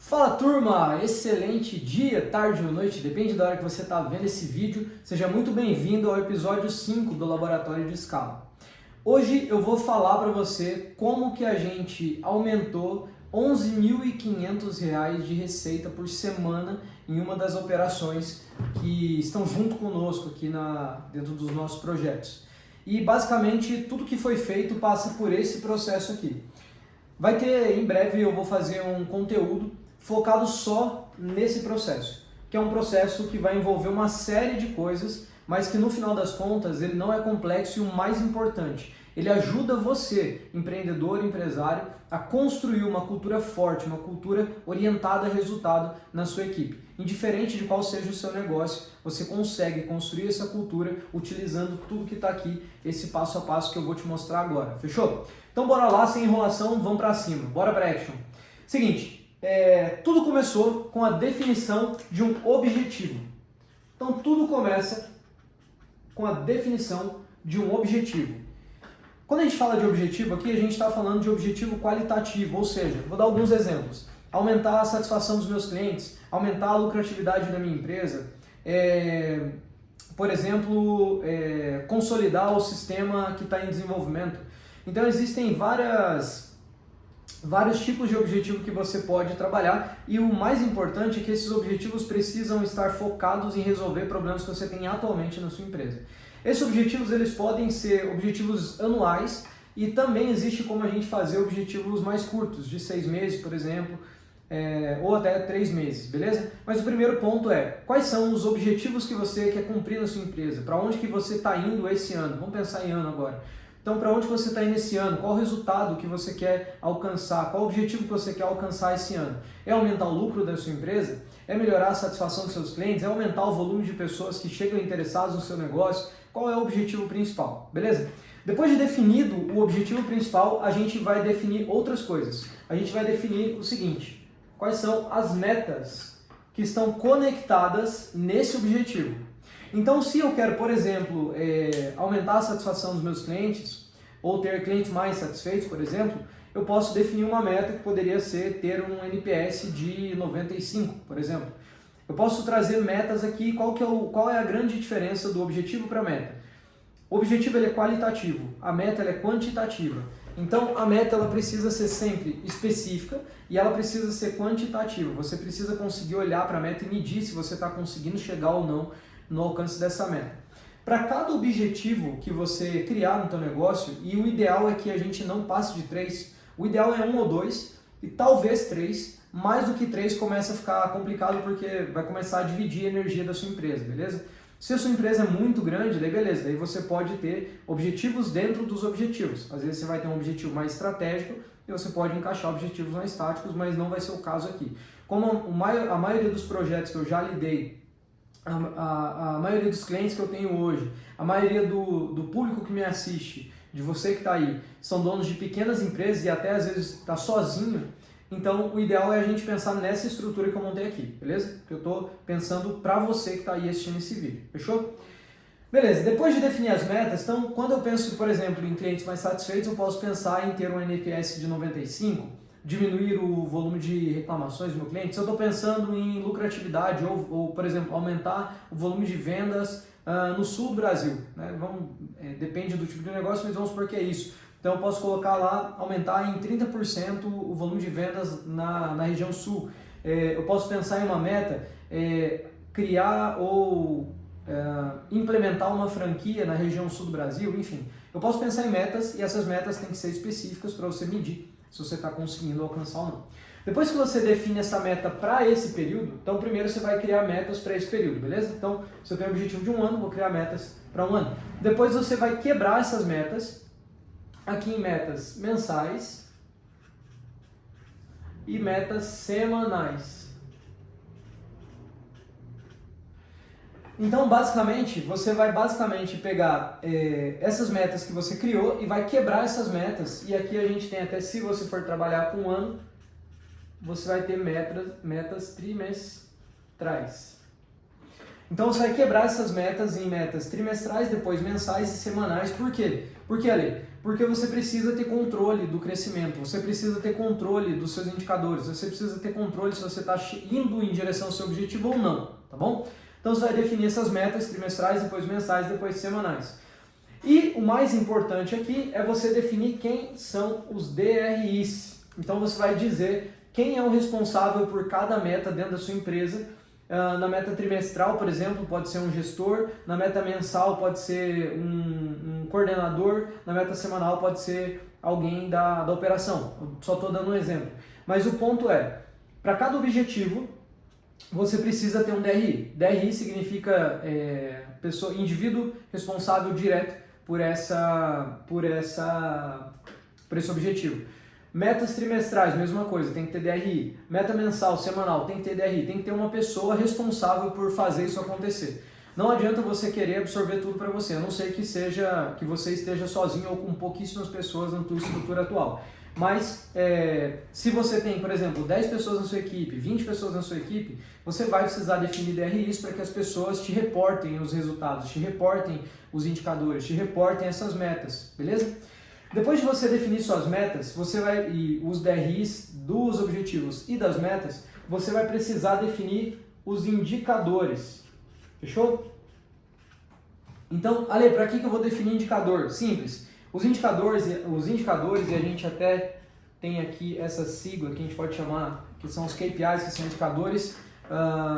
Fala turma, excelente dia, tarde ou noite, depende da hora que você está vendo esse vídeo. Seja muito bem-vindo ao episódio 5 do Laboratório de Escala. Hoje eu vou falar para você como que a gente aumentou R$ 11.500 de receita por semana em uma das operações que estão junto conosco aqui dentro dos nossos projetos. E basicamente tudo que foi feito passa por esse processo aqui. Vai ter, em breve eu vou fazer um conteúdo focado só nesse processo, que é um processo que vai envolver uma série de coisas, mas que no final das contas ele não é complexo e o mais importante, ele ajuda você, empreendedor, empresário, a construir uma cultura forte, uma cultura orientada a resultado na sua equipe. Indiferente de qual seja o seu negócio, você consegue construir essa cultura utilizando tudo que está aqui, esse passo a passo que eu vou te mostrar agora, fechou? Então bora lá, sem enrolação, vamos para cima, bora para action. Seguinte, tudo começou com a definição de um objetivo. Então tudo começa com a definição de um objetivo. Quando a gente fala de objetivo aqui, a gente está falando de objetivo qualitativo, ou seja, vou dar alguns exemplos. Aumentar a satisfação dos meus clientes, aumentar a lucratividade da minha empresa, por exemplo, consolidar o sistema que está em desenvolvimento. Então existem vários tipos de objetivo que você pode trabalhar e o mais importante é que esses objetivos precisam estar focados em resolver problemas que você tem atualmente na sua empresa. Esses objetivos eles podem ser objetivos anuais e também existe como a gente fazer objetivos mais curtos, de 6 meses, por exemplo, ou até 3 meses, beleza? Mas o primeiro ponto é, quais são os objetivos que você quer cumprir na sua empresa? Para onde que você está indo esse ano? Vamos pensar em ano agora. Então, para onde você está indo esse ano? Qual o resultado que você quer alcançar? Qual o objetivo que você quer alcançar esse ano? É aumentar o lucro da sua empresa? É melhorar a satisfação dos seus clientes? É aumentar o volume de pessoas que chegam interessadas no seu negócio? Qual é o objetivo principal? Beleza? Depois de definido o objetivo principal, a gente vai definir outras coisas. A gente vai definir o seguinte: quais são as metas que estão conectadas nesse objetivo? Então, se eu quero, por exemplo, aumentar a satisfação dos meus clientes ou ter clientes mais satisfeitos, por exemplo, eu posso definir uma meta que poderia ser ter um NPS de 95, por exemplo. Eu posso trazer metas aqui, qual é a grande diferença do objetivo para a meta? O objetivo ele é qualitativo, a meta ela é quantitativa. Então, a meta ela precisa ser sempre específica e ela precisa ser quantitativa. Você precisa conseguir olhar para a meta e medir se você está conseguindo chegar ou não no alcance dessa meta. Para cada objetivo que você criar no teu negócio, e o ideal é que a gente não passe de 3, o ideal é 1 ou 2 e talvez 3, mais do que 3 começa a ficar complicado porque vai começar a dividir a energia da sua empresa, beleza? Se a sua empresa é muito grande, daí beleza, daí você pode ter objetivos dentro dos objetivos. Às vezes você vai ter um objetivo mais estratégico e você pode encaixar objetivos mais táticos, mas não vai ser o caso aqui. Como a maioria dos projetos que eu já lidei, a maioria dos clientes que eu tenho hoje, a maioria do público que me assiste, de você que está aí, são donos de pequenas empresas e até às vezes está sozinho, então o ideal é a gente pensar nessa estrutura que eu montei aqui, beleza? Que eu estou pensando para você que está aí assistindo esse vídeo, fechou? Beleza, depois de definir as metas, então quando eu penso, por exemplo, em clientes mais satisfeitos, eu posso pensar em ter um NPS de 95, diminuir o volume de reclamações do meu cliente. Se eu estou pensando em lucratividade ou, por exemplo, aumentar o volume de vendas no sul do Brasil, né? Depende do tipo de negócio, mas vamos supor que é isso. Então eu posso colocar lá, aumentar em 30% o volume de vendas na região sul. Eu posso pensar em uma meta, criar ou implementar uma franquia na região sul do Brasil, enfim. Eu posso pensar em metas e essas metas têm que ser específicas para você medir se você está conseguindo alcançar ou não. Depois que você define essa meta para esse período, então primeiro você vai criar metas para esse período, beleza? Então, se eu tenho um objetivo de 1 ano, vou criar metas para 1 ano. Depois você vai quebrar essas metas aqui em metas mensais e metas semanais. Então, basicamente, você vai pegar essas metas que você criou e vai quebrar essas metas. E aqui a gente tem até, se você for trabalhar com 1 ano, você vai ter metas trimestrais. Então, você vai quebrar essas metas em metas trimestrais, depois mensais e semanais. Por quê? Porque, Ale, Porque você precisa ter controle do crescimento, você precisa ter controle dos seus indicadores, você precisa ter controle se você está indo em direção ao seu objetivo ou não, tá bom? Então você vai definir essas metas trimestrais, depois mensais, depois semanais. E o mais importante aqui é você definir quem são os DRIs. Então você vai dizer quem é o responsável por cada meta dentro da sua empresa. Na meta trimestral, por exemplo, pode ser um gestor, na meta mensal pode ser um coordenador, na meta semanal pode ser alguém da operação. Eu só estou dando um exemplo. Mas o ponto é, para cada objetivo, você precisa ter um DRI. DRI significa indivíduo responsável direto por esse objetivo. Metas trimestrais, mesma coisa, tem que ter DRI. Meta mensal, semanal, tem que ter DRI. Tem que ter uma pessoa responsável por fazer isso acontecer. Não adianta você querer absorver tudo para você, a não ser que você esteja sozinho ou com pouquíssimas pessoas na sua estrutura atual. Mas se você tem, por exemplo, 10 pessoas na sua equipe, 20 pessoas na sua equipe, você vai precisar definir DRIs para que as pessoas te reportem os resultados, te reportem os indicadores, te reportem essas metas, beleza? Depois de você definir suas metas, e os DRIs dos objetivos e das metas, você vai precisar definir os indicadores. Fechou? Então, Ale, para que eu vou definir indicador? Simples. Os indicadores, e a gente até tem aqui essa sigla que a gente pode chamar, que são os KPIs, que são indicadores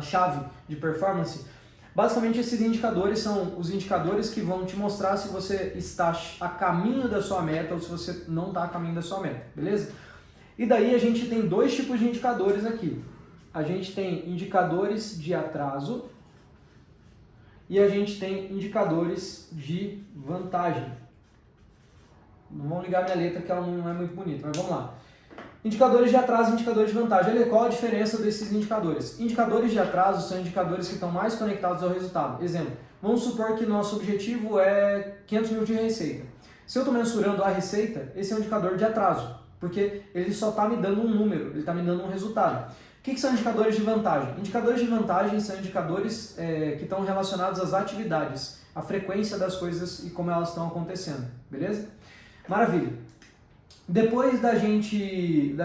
chave de performance. Basicamente, esses indicadores são os indicadores que vão te mostrar se você está a caminho da sua meta ou se você não está a caminho da sua meta, beleza? E daí a gente tem dois tipos de indicadores aqui. A gente tem indicadores de atraso e a gente tem indicadores de vantagem. Não vamos ligar minha letra que ela não é muito bonita, mas vamos lá. Indicadores de atraso e indicadores de vantagem. Olha qual a diferença desses indicadores. Indicadores de atraso são indicadores que estão mais conectados ao resultado. Exemplo, vamos supor que nosso objetivo é 500 mil de receita. Se eu estou mensurando a receita, esse é um indicador de atraso, porque ele só está me dando um número, ele está me dando um resultado. O que são indicadores de vantagem? Indicadores de vantagem são indicadores que estão relacionados às atividades, à frequência das coisas e como elas estão acontecendo, beleza? Maravilha! Depois da gente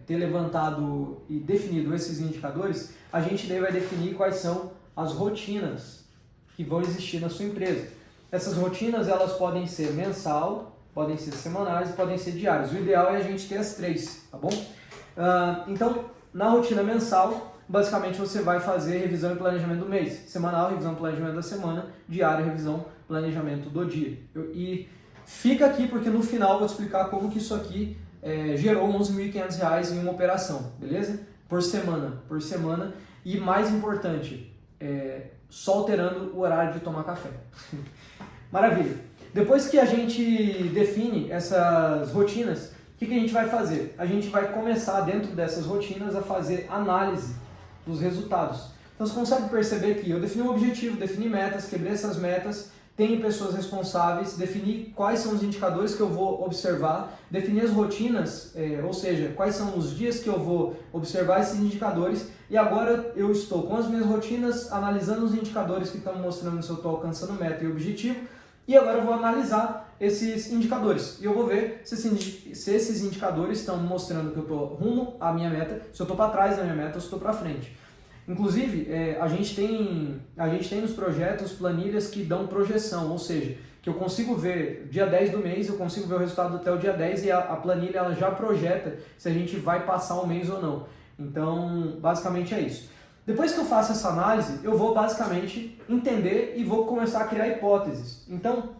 ter levantado e definido esses indicadores, a gente daí vai definir quais são as rotinas que vão existir na sua empresa. Essas rotinas elas podem ser mensal, podem ser semanais e podem ser diárias. O ideal é a gente ter as três, tá bom? Então, na rotina mensal, basicamente você vai fazer revisão e planejamento do mês. Semanal, revisão e planejamento da semana. Diária, revisão e planejamento do dia. E fica aqui porque no final eu vou te explicar como que isso aqui gerou R$ 11.500 em uma operação, beleza? Por semana. E mais importante, só alterando o horário de tomar café. Maravilha! Depois que a gente define essas rotinas, o que a gente vai fazer? A gente vai começar dentro dessas rotinas a fazer análise dos resultados. Então você consegue perceber que eu defini um objetivo, defini metas, quebrei essas metas, tenho pessoas responsáveis, defini quais são os indicadores que eu vou observar, defini as rotinas, ou seja, quais são os dias que eu vou observar esses indicadores, e agora eu estou com as minhas rotinas, analisando os indicadores que estão mostrando se eu estou alcançando meta e objetivo, e agora eu vou analisar esses indicadores, e eu vou ver se esses indicadores estão mostrando que eu estou rumo à minha meta, se eu estou para trás da minha meta ou se estou para frente. Inclusive, a gente tem nos projetos planilhas que dão projeção, ou seja, que eu consigo ver dia 10 do mês, eu consigo ver o resultado até o dia 10 e a planilha ela já projeta se a gente vai passar o mês ou não. Então, basicamente é isso. Depois que eu faço essa análise, eu vou basicamente entender e vou começar a criar hipóteses. Então,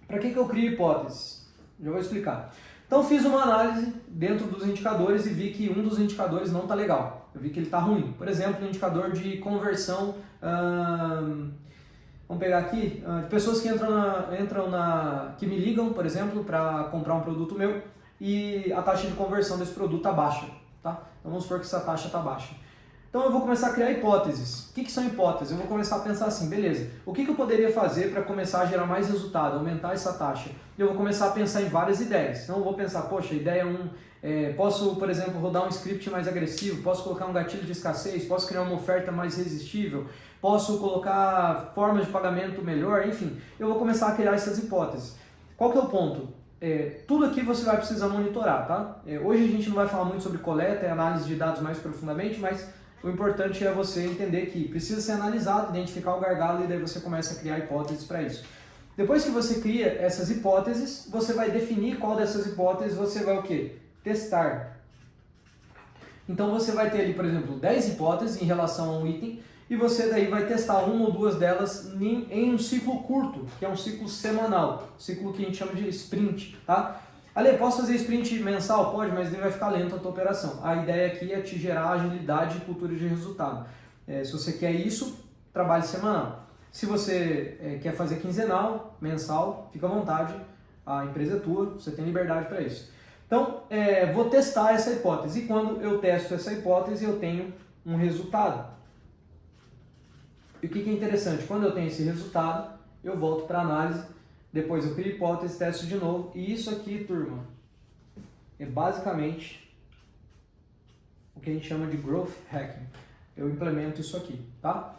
para que eu crio hipóteses? Já vou explicar. Então, fiz uma análise dentro dos indicadores e vi que um dos indicadores não está legal. Eu vi que ele está ruim. Por exemplo, o indicador de conversão, vamos pegar aqui, de pessoas que que me ligam, por exemplo, para comprar um produto meu e a taxa de conversão desse produto está baixa. Tá? Então, vamos supor que essa taxa está baixa. Então eu vou começar a criar hipóteses. O que são hipóteses? Eu vou começar a pensar assim, beleza, o que eu poderia fazer para começar a gerar mais resultado, aumentar essa taxa? Eu vou começar a pensar em várias ideias. Então eu vou pensar, poxa, ideia 1, posso, por exemplo, rodar um script mais agressivo, posso colocar um gatilho de escassez, posso criar uma oferta mais resistível, posso colocar formas de pagamento melhor, enfim. Eu vou começar a criar essas hipóteses. Qual que é o ponto? Tudo aqui você vai precisar monitorar, tá? Hoje a gente não vai falar muito sobre coleta e análise de dados mais profundamente, mas o importante é você entender que precisa ser analisado, identificar o gargalo e daí você começa a criar hipóteses para isso. Depois que você cria essas hipóteses, você vai definir qual dessas hipóteses você vai o quê? Testar. Então você vai ter ali, por exemplo, 10 hipóteses em relação a um item e você daí vai testar uma ou duas delas em um ciclo curto, que é um ciclo semanal, ciclo que a gente chama de sprint, tá? Ale, posso fazer sprint mensal? Pode, mas ele vai ficar lento a tua operação. A ideia aqui é te gerar agilidade e cultura de resultado. Se você quer isso, trabalhe semanal. Se você quer fazer quinzenal, mensal, fica à vontade, a empresa é tua, você tem liberdade para isso. Então, vou testar essa hipótese e quando eu testo essa hipótese, eu tenho um resultado. E o que é interessante? Quando eu tenho esse resultado, eu volto para a análise, depois eu crio hipótese, testo de novo. E isso aqui, turma, é basicamente o que a gente chama de growth hacking. Eu implemento isso aqui, tá?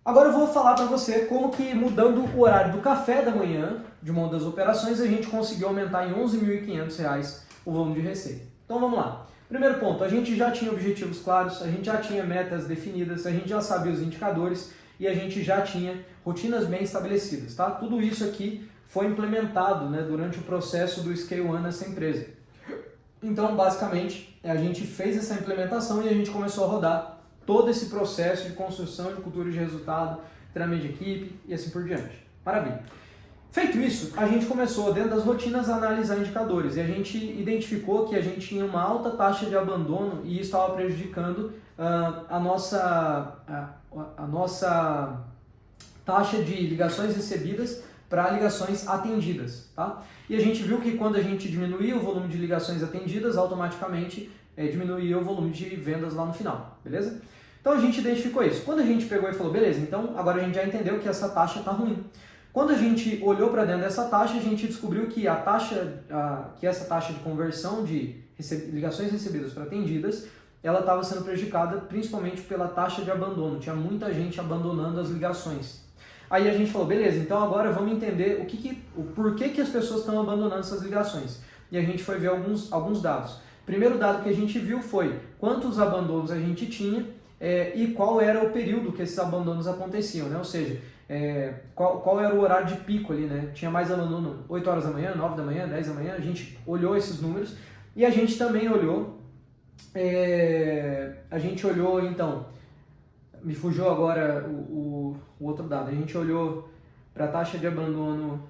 Agora eu vou falar para você como que mudando o horário do café da manhã de uma das operações, a gente conseguiu aumentar em R$ 11.500 o volume de receita. Então vamos lá. Primeiro ponto, a gente já tinha objetivos claros, a gente já tinha metas definidas, a gente já sabia os indicadores e a gente já tinha rotinas bem estabelecidas, tá? Tudo isso aqui foi implementado, né, durante o processo do Scale One nessa empresa. Então, basicamente, a gente fez essa implementação e a gente começou a rodar todo esse processo de construção de cultura de resultado, treinamento de equipe e assim por diante. Maravilha. Feito isso, a gente começou, dentro das rotinas, a analisar indicadores e a gente identificou que a gente tinha uma alta taxa de abandono e isso estava prejudicando a nossa taxa de ligações recebidas para ligações atendidas, tá? E a gente viu que quando a gente diminuía o volume de ligações atendidas, automaticamente diminuía o volume de vendas lá no final, beleza? Então a gente identificou isso. Quando a gente pegou e falou, beleza, então agora a gente já entendeu que essa taxa está ruim. Quando a gente olhou para dentro dessa taxa, a gente descobriu que essa taxa de conversão de ligações recebidas para atendidas, ela estava sendo prejudicada principalmente pela taxa de abandono. Tinha muita gente abandonando as ligações. Aí a gente falou, beleza, então agora vamos entender o porquê que as pessoas estão abandonando essas ligações. E a gente foi ver alguns dados. O primeiro dado que a gente viu foi quantos abandonos a gente tinha e qual era o período que esses abandonos aconteciam, né? Ou seja, qual era o horário de pico ali, né? Tinha mais abandono 8 horas da manhã, 9 da manhã, 10 da manhã, a gente olhou esses números e a gente também olhou, então, me fugiu agora o outro dado, a gente olhou para a taxa de abandono,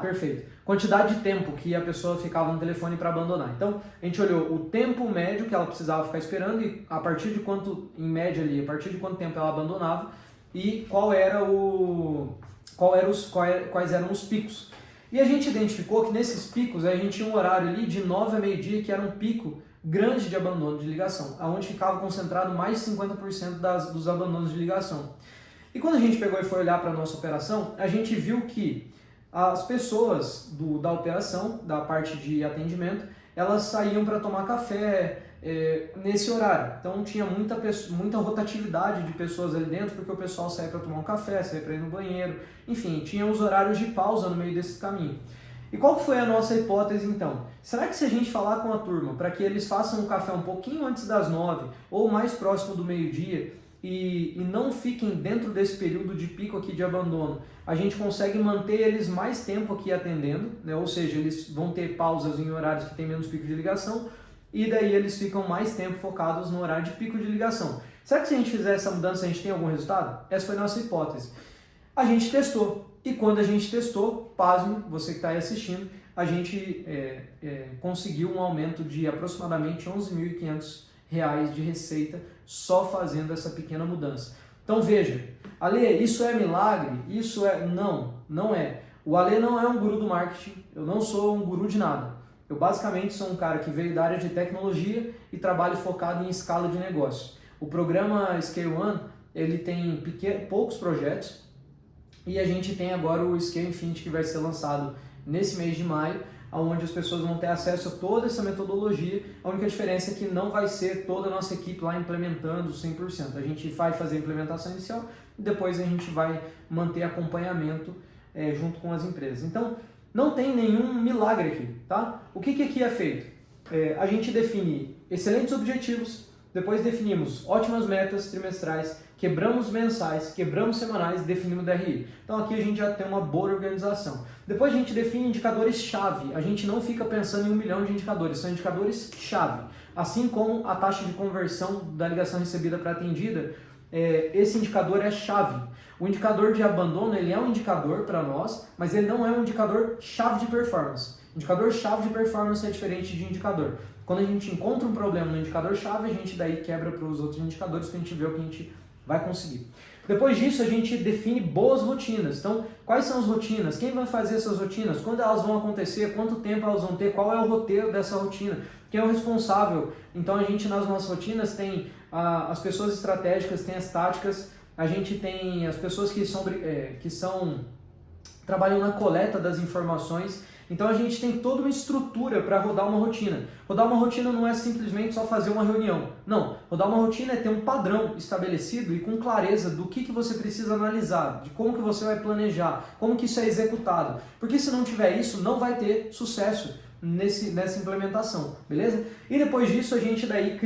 perfeito, quantidade de tempo que a pessoa ficava no telefone para abandonar. Então, a gente olhou o tempo médio que ela precisava ficar esperando e a partir de quanto, em média ali, a partir de quanto tempo ela abandonava e quais eram os picos. E a gente identificou que nesses picos a gente tinha um horário ali de 9 a meio-dia que era um pico grande de abandono de ligação, onde ficava concentrado mais de 50% dos abandonos de ligação. E quando a gente pegou e foi olhar para a nossa operação, a gente viu que as pessoas da operação, da parte de atendimento, elas saíam para tomar café nesse horário. Então tinha muita rotatividade de pessoas ali dentro, porque o pessoal saía para tomar um café, saía para ir no banheiro, enfim, tinha os horários de pausa no meio desse caminho. E qual foi a nossa hipótese então? Será que se a gente falar com a turma para que eles façam um café um pouquinho antes das 9 ou mais próximo do meio-dia e não fiquem dentro desse período de pico aqui de abandono, a gente consegue manter eles mais tempo aqui atendendo, né? Ou seja, eles vão ter pausas em horários que tem menos pico de ligação e daí eles ficam mais tempo focados no horário de pico de ligação. Será que se a gente fizer essa mudança a gente tem algum resultado? Essa foi a nossa hipótese. A gente testou. E quando a gente testou, pasme, você que está aí assistindo, a gente conseguiu um aumento de aproximadamente R$ 11.500 de receita só fazendo essa pequena mudança. Então veja, Ale, isso é milagre? Não é. O Ale não é um guru do marketing, eu não sou um guru de nada. Eu basicamente sou um cara que veio da área de tecnologia e trabalho focado em escala de negócio. O programa Scale One, ele tem poucos projetos e a gente tem agora o Scale Infinity que vai ser lançado nesse mês de maio, onde as pessoas vão ter acesso a toda essa metodologia. A única diferença é que não vai ser toda a nossa equipe lá implementando 100%. A gente vai fazer a implementação inicial e depois a gente vai manter acompanhamento junto com as empresas. Então, não tem nenhum milagre aqui, tá? O que aqui é feito? A gente define excelentes objetivos, depois definimos ótimas metas trimestrais, quebramos mensais, quebramos semanais, definimos DRI. Então aqui a gente já tem uma boa organização. Depois a gente define indicadores-chave. A gente não fica pensando em 1 milhão de indicadores, são indicadores-chave. Assim como a taxa de conversão da ligação recebida para atendida, esse indicador é chave. O indicador de abandono, ele é um indicador para nós, mas ele não é um indicador chave de performance. Indicador chave de performance é diferente de indicador. Quando a gente encontra um problema no indicador chave, a gente daí quebra para os outros indicadores para a gente ver o que a gente vai conseguir. Depois disso, a gente define boas rotinas. Então, quais são as rotinas? Quem vai fazer essas rotinas? Quando elas vão acontecer? Quanto tempo elas vão ter? Qual é o roteiro dessa rotina? Quem é o responsável? Então, a gente nas nossas rotinas tem as pessoas estratégicas, tem as táticas, a gente tem as pessoas que trabalham na coleta das informações. Então a gente tem toda uma estrutura para rodar uma rotina. Rodar uma rotina não é simplesmente só fazer uma reunião. Não, rodar uma rotina é ter um padrão estabelecido e com clareza do que você precisa analisar, de como que você vai planejar, como que isso é executado. Porque se não tiver isso, não vai ter sucesso nessa implementação, beleza? E depois disso a gente daí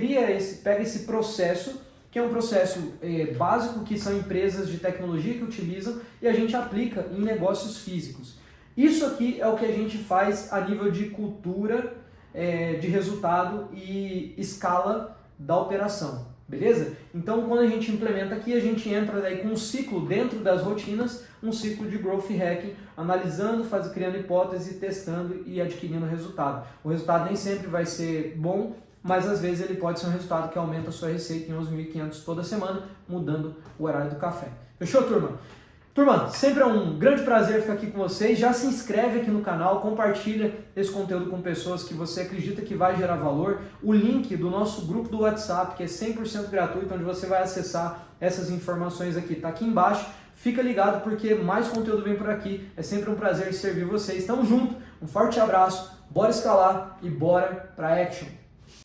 pega esse processo, que é um processo básico, que são empresas de tecnologia que utilizam, e a gente aplica em negócios físicos. Isso aqui é o que a gente faz a nível de cultura, de resultado e escala da operação, beleza? Então, quando a gente implementa aqui, a gente entra daí com um ciclo dentro das rotinas, um ciclo de growth hacking, analisando, criando hipótese, testando e adquirindo resultado. O resultado nem sempre vai ser bom, mas às vezes ele pode ser um resultado que aumenta a sua receita em uns 1.500 toda semana, mudando o horário do café. Fechou, turma? Turma, sempre é um grande prazer ficar aqui com vocês. Já se inscreve aqui no canal, compartilha esse conteúdo com pessoas que você acredita que vai gerar valor. O link do nosso grupo do WhatsApp, que é 100% gratuito, onde você vai acessar essas informações aqui, tá aqui embaixo. Fica ligado porque mais conteúdo vem por aqui. É sempre um prazer servir vocês. Tamo junto, um forte abraço, bora escalar e bora pra action!